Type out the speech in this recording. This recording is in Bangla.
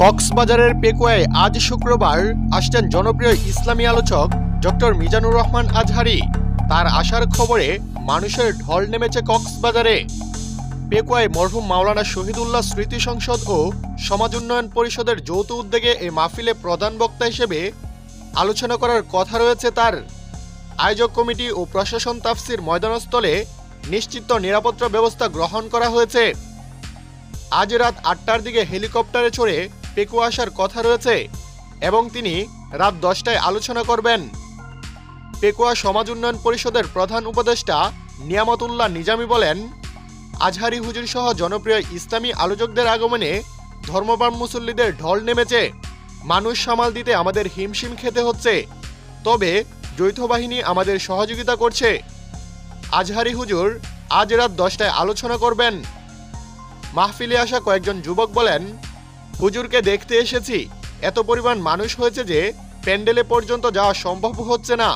কক্সবাজারের পেকুয়ায় আজ শুক্রবার আসছেন জনপ্রিয় ইসলামী আলোচক ডক্টর মিজানুর রহমান আজহারী। তার আসার খবরে মানুষের ঢল নেমেছে কক্সবাজারে। পেকুয়ায় মরহুম মাওলানা শহীদুল্লাহ স্মৃতি সংসদ ও সমাজ উন্নয়ন পরিষদের যৌথ উদ্যোগে এই মাহফিলে প্রধান বক্তা হিসেবে আলোচনা করার কথা রয়েছে তার। আয়োজক কমিটি ও প্রশাসন তাফসির ময়দানস্থলে নিশ্চিত নিরাপত্তা ব্যবস্থা গ্রহণ করা হয়েছে। আজ রাত ৮টার দিকে হেলিকপ্টারে চড়ে পেকুয়া আসার কথা রয়েছে এবং তিনি রাত 10টায় আলোচনা করবেন। পেকুয়া সমাজ উন্নয়ন পরিষদের প্রধান উপদেষ্টা নিয়ামতুল্লাহ নিজামী বলেন, আজহারী হুজুর সহ জনপ্রিয় ইসলামী আলোচকদের আগমনে ধর্মপ্রাণ মুসল্লিদের ঢল নেমেছে। মানুষ সামাল দিতে আমাদের হিমশিম খেতে হচ্ছে, তবে যৌথ বাহিনী আমাদের সহযোগিতা করছে। আজহারী হুজুর আজ রাত 10টায় আলোচনা করবেন। মাহফিলে আসা কয়েকজন যুবক বলেন, হুজুরকে দেখতে এসেছি, এত পরিমাণ মানুষ হয়েছে যে প্যান্ডেলে পর্যন্ত যাওয়া সম্ভব হচ্ছে না।